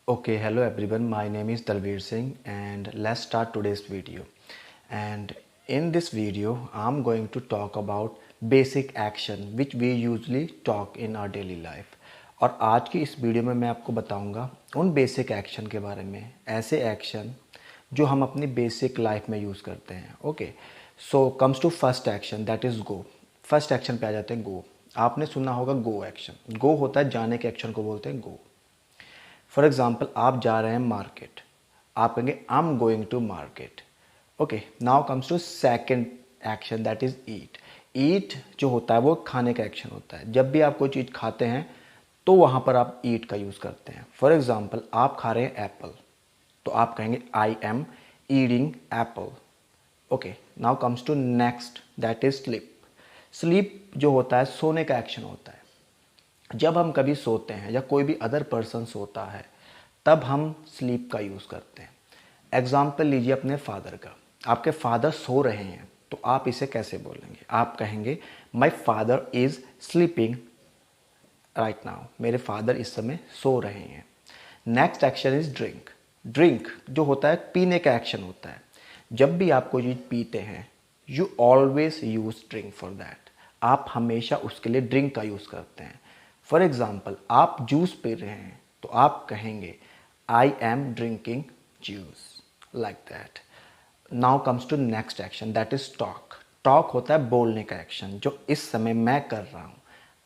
Okay, hello everyone. My name is Dalveer Singh and let's start today's video. And in this video, I'm going to talk about basic action which we usually talk in our daily life. और आज की इस video में मैं आपको बताऊंगा उन basic action के बारे में, ऐसे एक्शन जो हम अपनी बेसिक लाइफ में यूज़ करते हैं. Okay, so comes to first action, that is go. First action पे आ जाते हैं गो. आपने सुना होगा गो एक्शन. गो होता है जाने के एक्शन को बोलते हैं गो. फॉर एग्जाम्पल आप जा रहे हैं मार्केट, आप कहेंगे I am going to market. Okay, now comes to second action, that is eat. Eat जो होता है वो खाने का एक्शन होता है. जब भी आप कोई चीज़ खाते हैं तो वहाँ पर आप ईट का यूज़ करते हैं. फॉर एग्जाम्पल आप खा रहे हैं एप्पल, तो आप कहेंगे I am eating apple. Okay, now comes to next, that is sleep. Sleep जो होता है सोने का एक्शन होता है. जब हम कभी सोते हैं या कोई भी अदर पर्सन सोता है तब हम स्लीप का यूज़ करते हैं. एग्जाम्पल लीजिए अपने फादर का. आपके फादर सो रहे हैं तो आप इसे कैसे बोलेंगे? आप कहेंगे my father is sleeping right now. मेरे फादर इस समय सो रहे हैं. Next action is drink. Drink जो होता है पीने का एक्शन होता है. जब भी आप कोई चीज़ पीते हैं you always use drink for that. आप हमेशा उसके लिए ड्रिंक का यूज़ करते हैं. फॉर एग्जाम्पल आप जूस पी रहे हैं तो आप कहेंगे I am drinking juice, like that. Now comes to next action, that is talk. Talk होता है बोलने का एक्शन जो इस समय मैं कर रहा हूँ.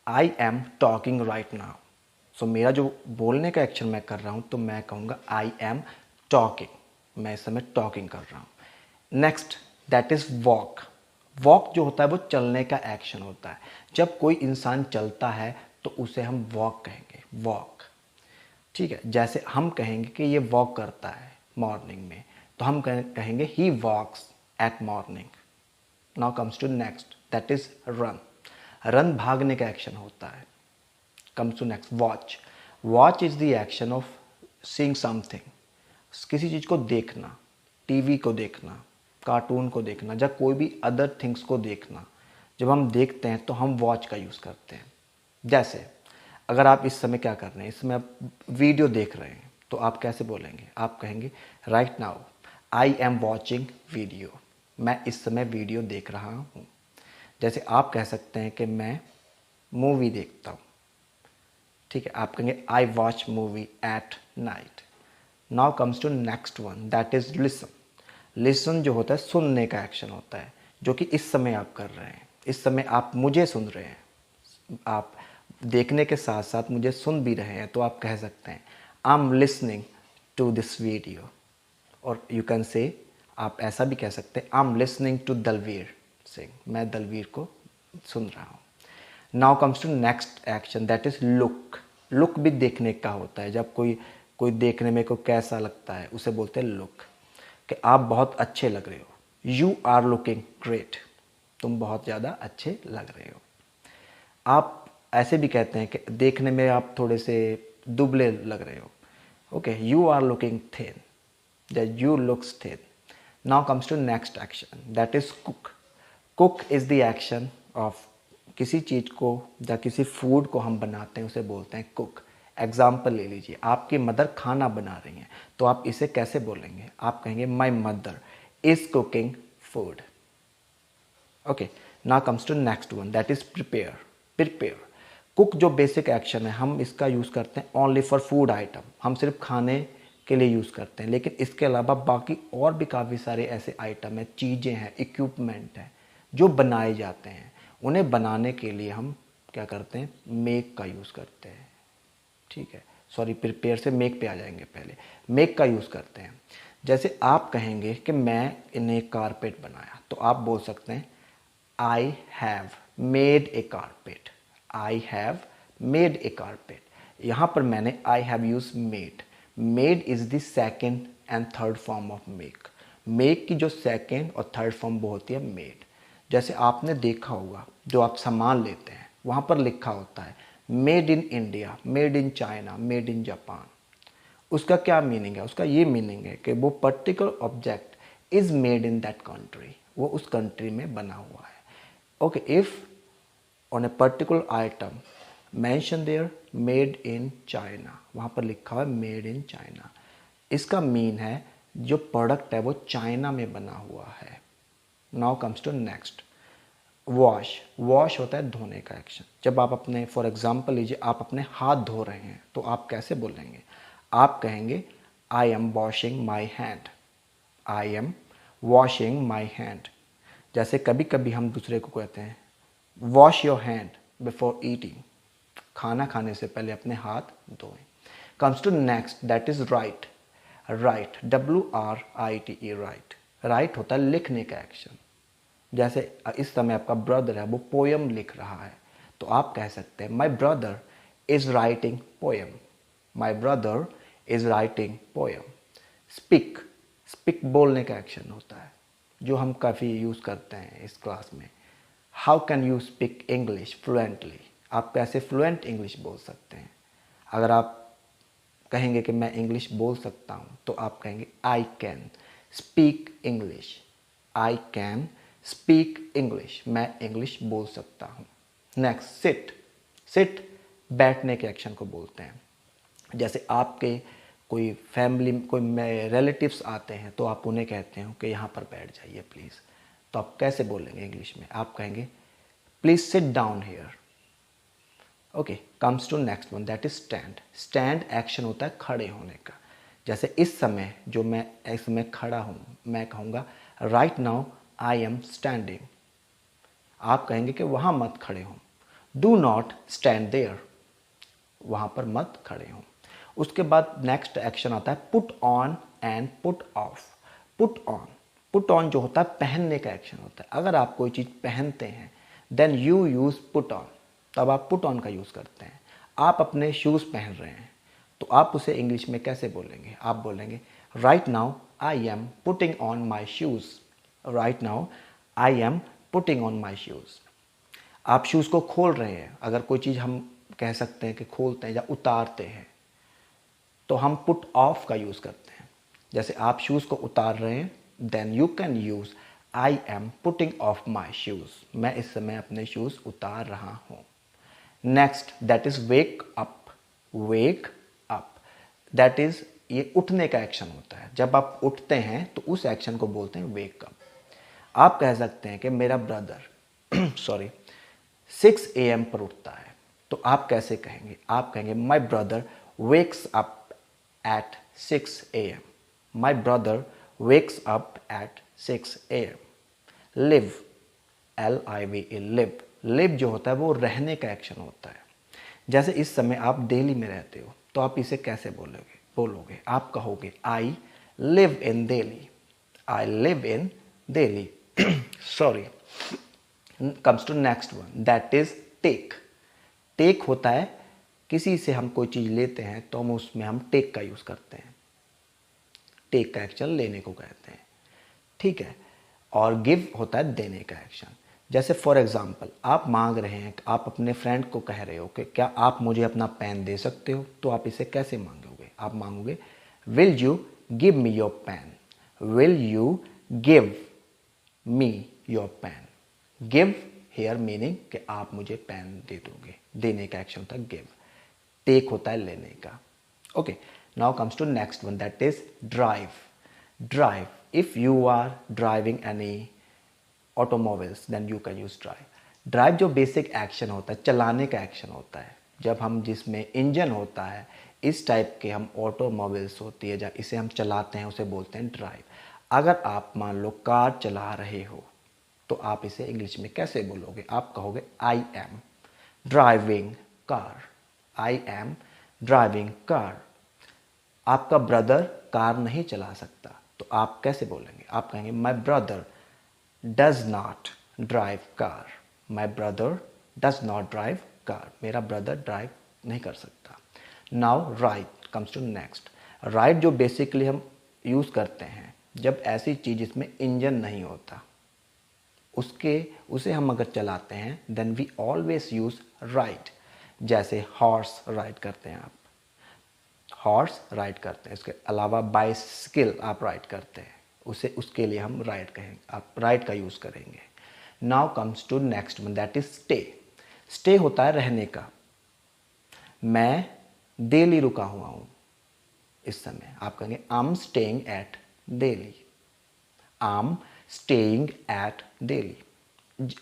I am talking right now. So मेरा जो बोलने का एक्शन मैं कर रहा हूँ तो मैं कहूँगा आई एम टॉकिंग. मैं इस समय टॉकिंग कर रहा हूँ. Next, that is walk. Walk जो होता है वो चलने का एक्शन होता है. जब कोई इंसान चलता है तो उसे हम वॉक कहेंगे, वॉक. ठीक है, जैसे हम कहेंगे कि ये वॉक करता है मॉर्निंग में तो हम कहेंगे he walks at morning. Now comes to next, that is run. Run भागने का एक्शन होता है. Comes to next, watch. Watch is the action of seeing something. किसी चीज़ को देखना, टीवी को देखना, कार्टून को देखना, या कोई भी अदर थिंग्स को देखना. जब हम देखते हैं तो हम वॉच का यूज़ करते हैं. जैसे अगर आप इस समय क्या कर रहे हैं, इस समय आप वीडियो देख रहे हैं तो आप कैसे बोलेंगे? आप कहेंगे right now I am watching video. मैं इस समय वीडियो देख रहा हूँ. जैसे आप कह सकते हैं कि मैं मूवी देखता हूँ. ठीक है, आप कहेंगे I watch movie at night. Now comes to next one, that is listen. Listen जो होता है सुनने का एक्शन होता है जो कि इस समय आप कर रहे हैं. इस समय आप मुझे सुन रहे हैं, आप देखने के साथ साथ मुझे सुन भी रहे हैं तो आप कह सकते हैं I am listening to this video. और यू कैन से, आप ऐसा भी कह सकते हैं I am listening to Dalveer Singh. मैं दलवीर को सुन रहा हूँ. Now comes to next action, that is look. Look भी देखने का होता है. जब कोई कोई देखने में को कैसा लगता है उसे बोलते हैं लुक. कि आप बहुत अच्छे लग रहे हो, यू आर लुकिंग ग्रेट. तुम बहुत ज़्यादा अच्छे लग रहे हो. आप ऐसे भी कहते हैं कि देखने में आप थोड़े से दुबले लग रहे हो. Okay, you are looking thin, या you looks thin. Now comes to next action, that is cook. Cook is the action of किसी चीज़ को या किसी फूड को हम बनाते हैं उसे बोलते हैं कुक. एग्जाम्पल ले लीजिए, आपकी मदर खाना बना रही हैं तो आप इसे कैसे बोलेंगे? आप कहेंगे my mother is cooking food. Okay, now comes to next one, that is prepare. Prepare. Cook जो बेसिक एक्शन है हम इसका यूज़ करते हैं ओनली फॉर फूड आइटम. हम सिर्फ खाने के लिए यूज़ करते हैं. लेकिन इसके अलावा बाकी और भी काफ़ी सारे ऐसे आइटम हैं, चीज़ें हैं, इक्विपमेंट हैं जो बनाए जाते हैं. उन्हें बनाने के लिए हम क्या करते हैं? मेक का यूज़ करते हैं. ठीक है, सॉरी, प्रिपेयर से मेक पे आ जाएंगे. पहले मेक का यूज़ करते हैं. जैसे आप कहेंगे कि मैं इन्हें कारपेट बनाया तो आप बोल सकते हैं I have made a carpet. I have made a carpet. यहाँ पर मैंने I have use made. Made is the second and third form of make. Make की जो सेकेंड और थर्ड फॉर्म वो होती है मेड. जैसे आपने देखा होगा जो आप सामान लेते हैं वहाँ पर लिखा होता है made in India, made in China, made in Japan. उसका क्या मीनिंग है? उसका ये मीनिंग है कि वो particular object is made in that country, वो उस कंट्री में बना हुआ है. Okay, if on a particular item mention there made in China, वहाँ पर लिखा हुआ है मेड इन चाइना। इसका मीन है जो प्रोडक्ट है वो चाइना में बना हुआ है। Now comes to next, wash. Wash होता है धोने का एक्शन। जब आप अपने, फॉर एग्जांपल लीजिए, आप अपने हाथ धो रहे हैं तो आप कैसे बोलेंगे? आप कहेंगे I am washing my hand, I am washing my hand. जैसे कभी कभी हम दूसरे को कहते हैं wash your hand before eating, खाना खाने से पहले अपने हाथ धोएं। Comes to next, that is write. Write, WRITE, write. Write होता है लिखने का एक्शन। जैसे इस समय आपका ब्रदर है वो पोयम लिख रहा है, तो आप कह सकते हैं my brother is writing poem, my brother is writing poem. Speak, speak बोलने का एक्शन होता है जो हम काफ़ी यूज़ करते हैं इस क्लास में। How can you speak English fluently, आप कैसे फ्लुएंट इंग्लिश बोल सकते हैं? अगर आप कहेंगे कि मैं इंग्लिश बोल सकता हूँ तो आप कहेंगे I can speak English, I can speak English, मैं इंग्लिश बोल सकता हूँ। Next, seat. सिट बैठने के एक्शन को बोलते हैं। जैसे आपके कोई फैमिली, कोई रिलेटिव्स आते हैं तो आप उन्हें कहते हैं कि यहाँ पर बैठ जाइए प्लीज़, तो आप कैसे बोलेंगे इंग्लिश में? आप कहेंगे please sit down here. Okay, comes to next one, that is stand. Stand action होता है खड़े होने का। जैसे इस समय जो मैं इस समय खड़ा हूँ, मैं कहूँगा right now I am standing. आप कहेंगे कि वहाँ मत खड़े हों, डू नॉट स्टैंड देयर, वहाँ पर मत खड़े हों। उसके बाद नेक्स्ट एक्शन आता है put on and put off. Put on, put on जो होता है पहनने का एक्शन होता है। अगर आप कोई चीज़ पहनते हैं then you use put on, तब आप पुट ऑन का यूज़ करते हैं। आप अपने शूज़ पहन रहे हैं तो आप उसे इंग्लिश में कैसे बोलेंगे? आप बोलेंगे right now I am putting on my shoes, right now I am putting on my shoes. आप शूज़ को खोल रहे हैं, अगर कोई चीज़ हम कह सकते हैं कि खोलते हैं या उतारते हैं तो हम पुट ऑफ का यूज़ करते हैं। जैसे आप शूज़ को उतार रहे हैं then you can use I am putting off my shoes, मैं इस समय अपने शूज़ उतार रहा हूँ। Next, that is wake up. Wake up, that is, ये उठने का एक्शन होता है। जब आप उठते हैं तो उस एक्शन को बोलते हैं वेक अप। आप कह सकते हैं कि मेरा ब्रदर सॉरी 6 AM पर उठता है, तो आप कैसे कहेंगे? आप कहेंगे my brother wakes up at 6 AM, my brother wakes up at 6 AM। Live, LIVE, live. Live जो होता है वो रहने का एक्शन होता है। जैसे इस समय आप दिल्ली में रहते हो तो आप इसे कैसे बोलोगे? आप कहोगे I live in Delhi, I live in Delhi sorry. Comes to next one, that is take. Take होता है किसी से हम कोई चीज़ लेते हैं तो हम उसमें हम टेक का यूज़ करते हैं। टेक का एक्शन लेने को कहते हैं, ठीक है। और गिव होता है देने का एक्शन। जैसे फॉर एग्जांपल आप मांग रहे हैं, आप अपने फ्रेंड को कह रहे हो कि क्या आप मुझे अपना पेन दे सकते हो, तो आप इसे कैसे मांगोगे? आप मांगोगे will you give me your pen, will you give me your pen. Give here meaning कि आप मुझे पेन दे दोगे, देने का एक्शन होता है गिव। टेक होता है लेने का। Okay, now comes to next one, that is drive. Drive, if you are driving any automobiles then you can use drive. Drive जो बेसिक एक्शन होता है, चलाने का एक्शन होता है। जब हम जिसमें इंजन होता है, इस टाइप के हम ऑटोमोबाइल्स होती है जब इसे हम चलाते हैं उसे बोलते हैं ड्राइव। अगर आप मान लो कार चला रहे हो तो आप इसे इंग्लिश में कैसे बोलोगे? आप कहोगे I am driving car, I am driving car. आपका ब्रदर कार नहीं चला सकता तो आप कैसे बोलेंगे? आप कहेंगे my brother does not drive car, my brother does not drive car, मेरा ब्रदर ड्राइव नहीं कर सकता। Now ride comes to next. Ride जो बेसिकली हम यूज़ करते हैं जब ऐसी चीज़ जिसमें इंजन नहीं होता, उसे हम अगर चलाते हैं then we always use ride. जैसे हॉर्स राइड करते हैं, आप हॉर्स राइड करते हैं, इसके अलावा बाइसिकल आप राइड करते हैं, उसके लिए हम राइड कहेंगे, आप राइड का यूज़ करेंगे। Now comes to next one, that is stay. Stay होता है रहने का। मैं दिल्ली रुका हुआ हूँ इस समय। आप कहेंगे I am staying at Delhi. I am staying at Delhi.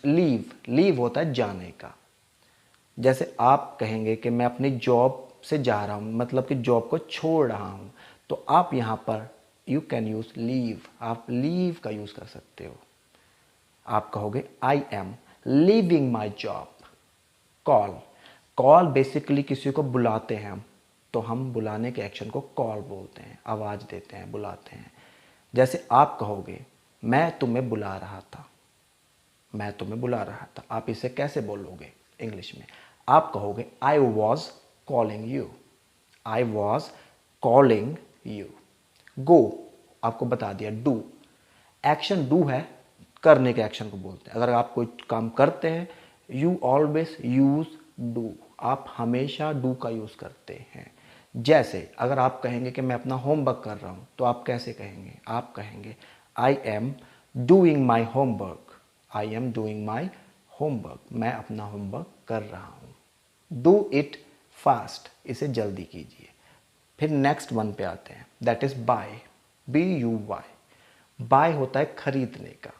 Leave, leave होता है जाने का। जैसे आप कहेंगे कि मैं अपनी जॉब से जा रहा हूँ, मतलब कि जॉब को छोड़ रहा हूँ, तो आप यहाँ पर यू कैन यूज लीव, आप लीव का यूज कर सकते हो। आप कहोगे I am leaving my job. Call, call basically किसी को बुलाते हैं हम, तो हम बुलाने के एक्शन को कॉल बोलते हैं, आवाज़ देते हैं, बुलाते हैं। जैसे आप कहोगे मैं तुम्हें बुला रहा था, मैं तुम्हें बुला रहा था, आप इसे कैसे बोलोगे इंग्लिश में? आप कहोगे I was calling you, I was calling you. Go, आपको बता दिया। डू, एक्शन डू है, करने के एक्शन को बोलते हैं। अगर आप कोई काम करते हैं, यू ऑलवेज यूज डू, आप हमेशा डू का यूज करते हैं। जैसे अगर आप कहेंगे कि मैं अपना होमवर्क कर रहा हूँ, तो आप कैसे कहेंगे? आप कहेंगे I am doing my homework, I am doing my homework, मैं अपना होमवर्क कर रहा हूँ। डू इट फास्ट, इसे जल्दी कीजिए। फिर नेक्स्ट वन पे आते हैं, that is buy, BUY। Buy होता है खरीदने का।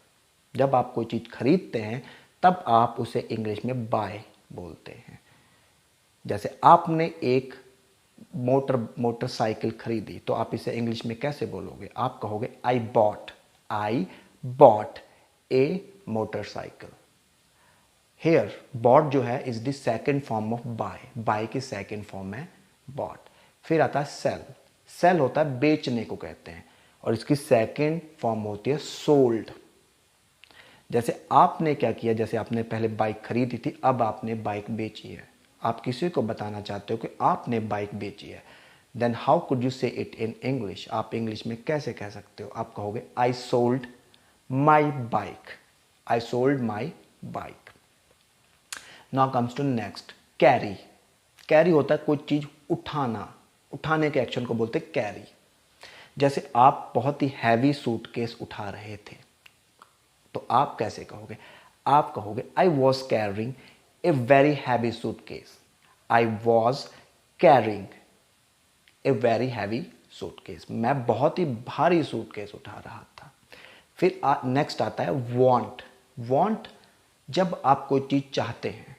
जब आप कोई चीज़ खरीदते हैं तब आप उसे इंग्लिश में बाय बोलते हैं। जैसे आपने एक मोटरसाइकिल खरीदी, तो आप इसे इंग्लिश में कैसे बोलोगे? आप कहोगे I bought a motorcycle. Here bought जो है is the second form of buy, buy की सेकेंड फॉर्म है बॉट। फिर आता है सेल, सेल होता है बेचने को कहते हैं, और इसकी सेकेंड फॉर्म होती है सोल्ड। जैसे आपने क्या किया, जैसे आपने पहले बाइक खरीदी थी, अब आपने बाइक बेची है, आप किसी को बताना चाहते हो कि आपने बाइक बेची है, then how could you say it in English? आप इंग्लिश में कैसे कह सकते हो? आप कहोगे I sold my bike, I sold my bike. Now comes to next, carry. Carry होता है कोई चीज उठाना, उठाने के एक्शन को बोलते हैं कैरी। जैसे आप बहुत ही हैवी सूटकेस उठा रहे थे, तो आप कैसे कहोगे? आप कहोगे I was carrying a very heavy suitcase, I was carrying a very heavy suitcase, मैं बहुत ही भारी सूटकेस उठा रहा था। फिर नेक्स्ट आता है वांट। वांट, जब आप कोई चीज़ चाहते हैं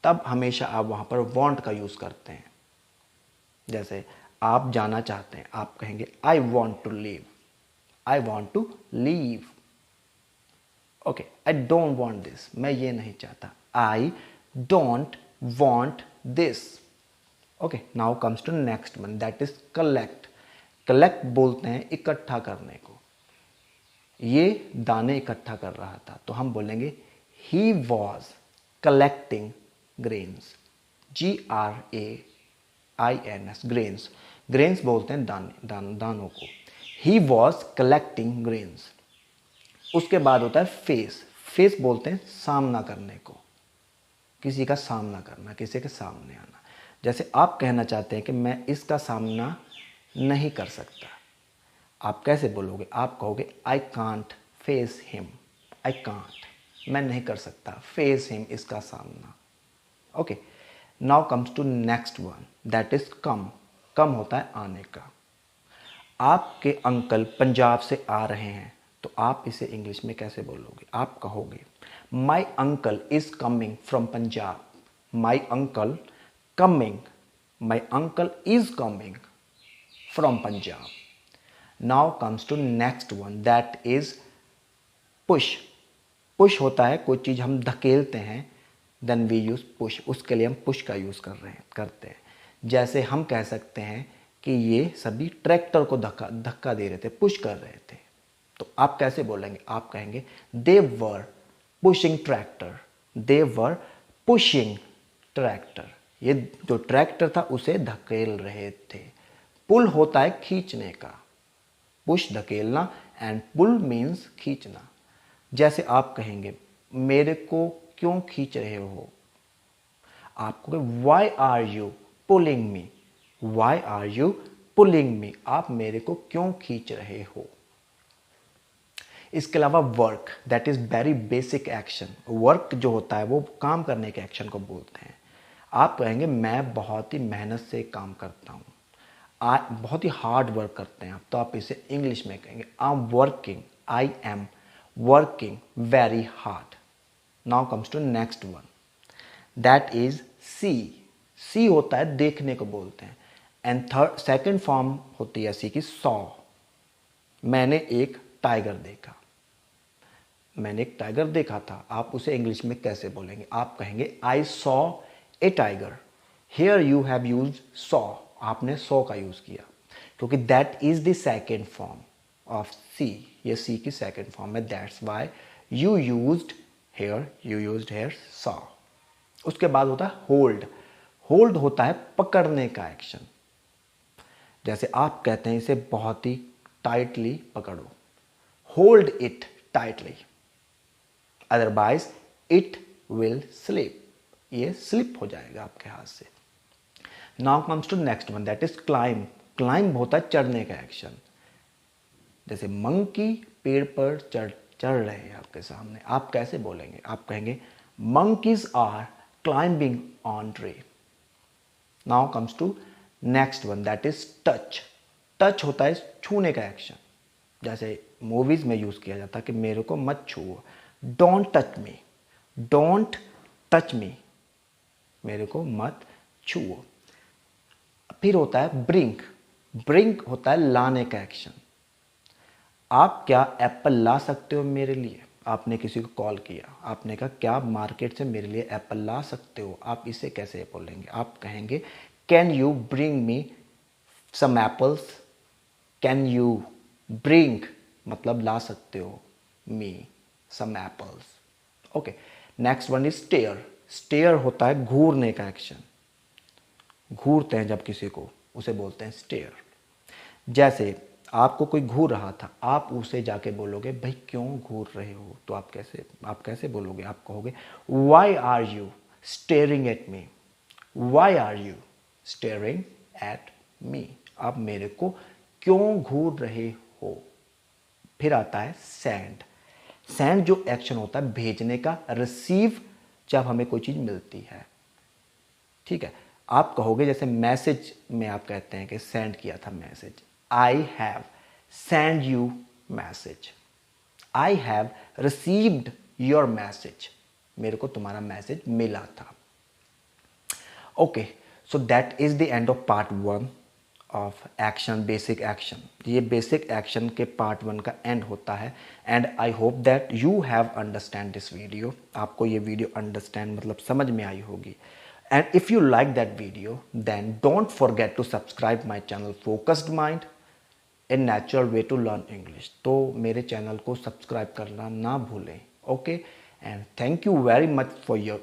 तब हमेशा आप वहाँ पर वांट का यूज़ करते हैं। जैसे आप जाना चाहते हैं, आप कहेंगे I want to leave, I want to leave. Okay, I don't want this, मैं ये नहीं चाहता, I don't want this. Okay, now comes to next one, that is collect. Collect बोलते हैं इकट्ठा करने को। ये दाने इकट्ठा कर रहा था, तो हम बोलेंगे he was collecting grains, GRAINS, grains. Grains बोलते हैं दानों को। He was collecting grains. उसके बाद होता है फेस। फेस बोलते हैं सामना करने को, किसी का सामना करना, किसी के सामने आना। जैसे आप कहना चाहते हैं कि मैं इसका सामना नहीं कर सकता, आप कैसे बोलोगे? आप कहोगे I can't face him, I can't, मैं नहीं कर सकता फेस हिम, इसका सामना। Okay, now comes to next one, that is come. Come होता है आने का। आपके अंकल पंजाब से आ रहे हैं, तो आप इसे इंग्लिश में कैसे बोलोगे? आप कहोगे my uncle is coming from Punjab, my uncle coming, my uncle is coming from Punjab. Now comes to next one, that is push. Push होता है कोई चीज़ हम धकेलते हैं, देन वी यूज पुश, उसके लिए हम पुश का यूज़ करते हैं। जैसे हम कह सकते हैं कि ये सभी ट्रैक्टर को धक्का दे रहे थे, पुश कर रहे थे, तो आप कैसे बोलेंगे? आप कहेंगे दे were pushing tractor, they were pushing tractor, ये जो ट्रैक्टर था उसे धकेल रहे थे। पुल होता है खींचने का, पुश धकेलना एंड पुल मीन्स खींचना। जैसे आप कहेंगे मेरे को क्यों खींच रहे हो? आप कहोगे why are you pulling me, why are you pulling me, आप मेरे को क्यों खींच रहे हो? इसके अलावा work, that is very basic action. Work जो होता है वो काम करने के एक्शन को बोलते हैं। आप कहेंगे मैं बहुत ही मेहनत से काम करता हूँ, बहुत ही हार्ड वर्क करते हैं आप, तो आप इसे इंग्लिश में कहेंगे I am working very hard. Now comes to next one, that is see. See होता है देखने को बोलते हैं, एंड थर्ड सेकेंड फॉर्म होती है सी की सॉ। मैंने एक टाइगर देखा, मैंने एक टाइगर देखा था, आप उसे इंग्लिश में कैसे बोलेंगे? आप कहेंगे I saw a tiger. Here you have use saw, आपने सॉ का यूज किया क्योंकि that is the second form of see, ये सी की सेकेंड फॉर्म है, that's why you used here saw. उसके बाद होता है होल्ड। होल्ड होता है पकड़ने का एक्शन। जैसे आप कहते हैं इसे बहुत ही टाइटली पकड़ो, hold it tightly, otherwise it will slip, ये स्लिप हो जाएगा आपके हाथ से। Now comes to next one, that is climb. Climb होता है चढ़ने का एक्शन। जैसे मंकी पेड़ पर चढ़ रहे हैं आपके सामने, आप कैसे बोलेंगे? आप कहेंगे monkeys are climbing on tree. Now comes to next one, that is touch. Touch होता है छूने का एक्शन। जैसे मूवीज में यूज किया जाता है कि मेरे को मत छुओ, don't touch me, don't touch me, मेरे को मत छुओ। फिर होता है ब्रिंक। ब्रिंक होता है लाने का एक्शन। आप क्या एप्पल ला सकते हो मेरे लिए? आपने किसी को कॉल किया, आपने कहा क्या आप मार्केट से मेरे लिए एप्पल ला सकते हो? आप इसे कैसे बोलेंगे? आप कहेंगे can you bring me some apples. Can you bring मतलब ला सकते हो, me some apples. Okay, next one is stair. Stair होता है घूरने का एक्शन। घूरते हैं जब किसी को, उसे बोलते हैं स्टेयर। जैसे आपको कोई घूर रहा था, आप उसे जाके बोलोगे भाई क्यों घूर रहे हो? तो आप कैसे बोलोगे? आप कहोगे why are you staring at me, why are you staring at me, आप मेरे को क्यों घूर रहे हो? फिर आता है सेंड। सेंड जो एक्शन होता है भेजने का, रिसीव जब हमें कोई चीज मिलती है, ठीक है। आप कहोगे जैसे मैसेज में आप कहते हैं कि सेंड किया था message, I have send you message, I have received your message, मेरे को तुम्हारा मैसेज मिला था। Okay, so that is the end of part 1 of action, basic action. ये बेसिक एक्शन के पार्ट 1 का एंड होता है, and I hope that you have understand this video. आपको ये वीडियो अंडरस्टैंड मतलब समझ में आई होगी। And if you like that video, then don't forget to subscribe my channel Focused Mind, a natural way to learn English. तो मेरे channel को subscribe करना ना भूलें। Okay, and thank you very much for your